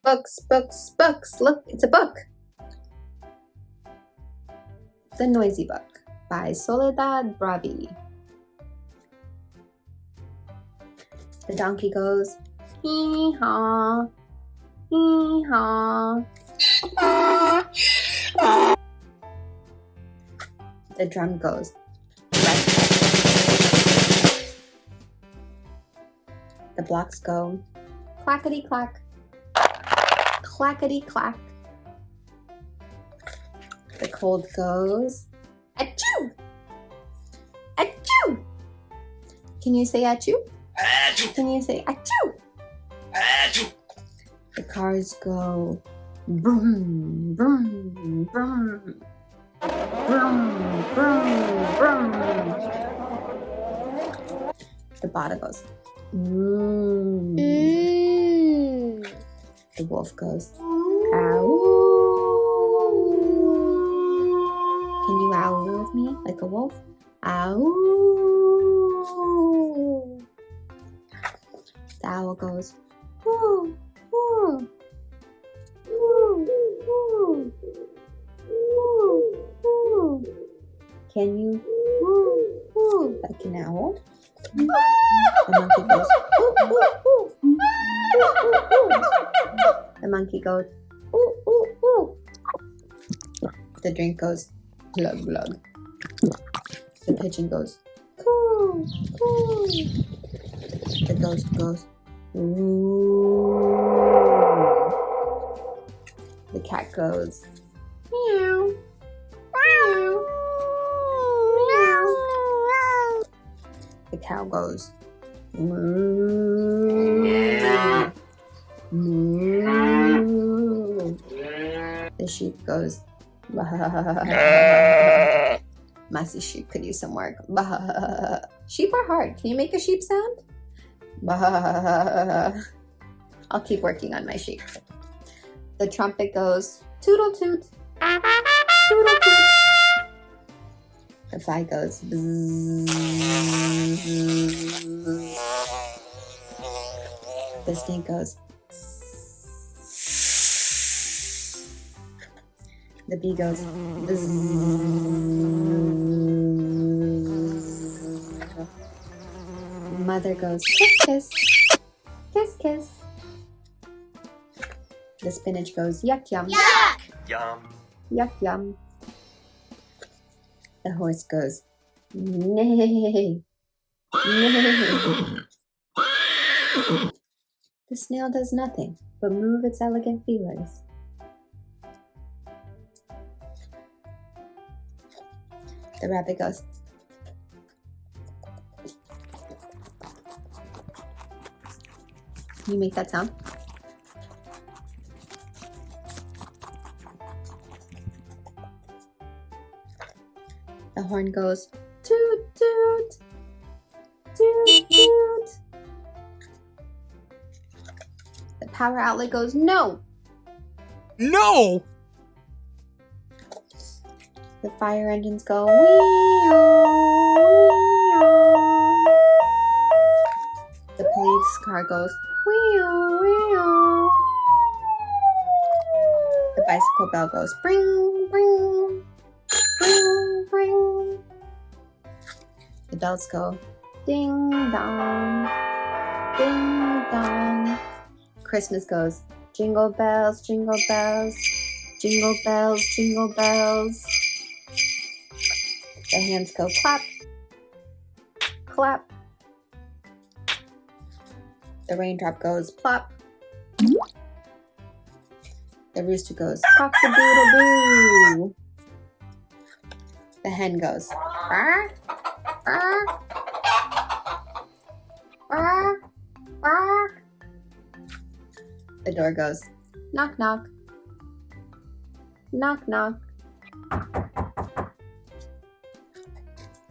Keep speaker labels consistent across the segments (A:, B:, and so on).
A: Books, books, books. Look, it's a book. The Noisy Book by Soledad Bravi. The donkey goes, hee-haw, hee-haw. The drum goes, the blocks go, clackety-clack, clackety-clack. The cold goes, achoo, achoo. Can you say achoo? Achoo. Can you say achoo? Achoo. The cars go, vroom, vroom, vroom. Vroom, vroom, vroom. The bottle goes, mmm. Mm. The wolf goes, ow. Can you owl with me like a wolf? Ow. The owl goes, woo, woo, woo, woo. Can you woo, woo, like an owl? The monkey goes, woo, woo, woo. The monkey goes, woo, woo, woo. The drink goes, glug, glug. The pigeon goes, coo, coo. The ghost goes, ooh. The cat goes, meow. The cow goes, moo, moo. The sheep goes, bah. Messy sheep could use some work. Bah. Sheep are hard. Can you make a sheep sound? Bah. I'll keep working on my sheep. The trumpet goes, toodle toot, toodle toot. The fly goes, bzzz. The snake goes, the bee goes, bzzz. Mother goes, kiss, kiss, kiss, kiss. The spinach goes, yuck, yum,
B: yuck, yum,
A: yuck, yum. The horse goes, neigh, neigh. The snail does nothing but move its elegant feelers. The rabbit goes, can you make that sound? The horn goes, toot, toot, toot, toot. The power outlet goes, no.
B: no.
A: The fire engines go, wee-oo, wee-oo. The police car goes, wee-oo, wee-oo. The bicycle bell goes, bring, bring, bring, bring. The bells go, ding dong, ding dong. Christmas goes, jingle bells, jingle bells, jingle bells, jingle bells. The hands go clap, clap. The raindrop goes plop. The rooster goes cock-a-doodle-doo. The hen goes bark, bark, bark, bark. The door goes knock, knock, knock, knock.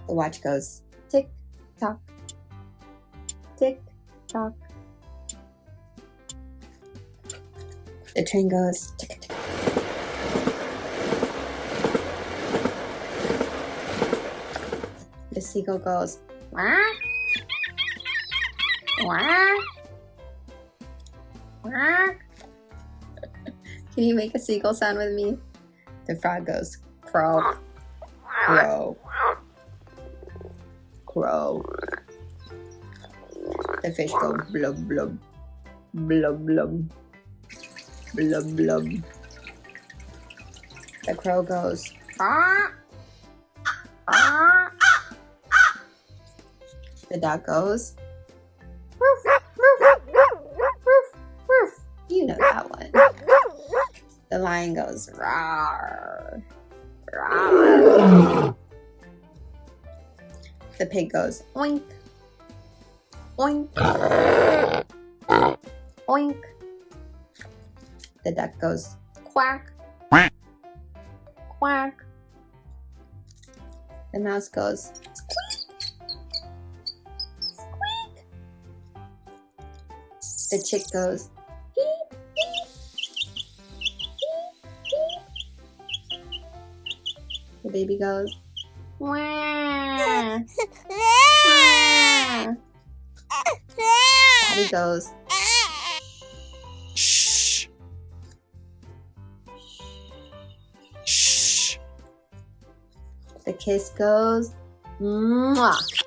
A: The watch goes tick, tock, tick, tock. The train goes tick, tick. The seagull goes quack, quack, quack. Can you make a seagull sound with me? The frog goes croak, crow, crow. The fish go blub blub, blub blub, blub blub. The crow goes ah, ah. The duck goes roof, roof, roof, roof. You know that one. The lion goes rawr, rawr. The pig goes oink, oink, oink. The duck goes quack, quack. The mouse goes squeak, squeak. The chick goes beep, beep, beep, beep. The baby goes wah, wah. Daddy goes
B: Shh. Shh.
A: the kiss goes mwah.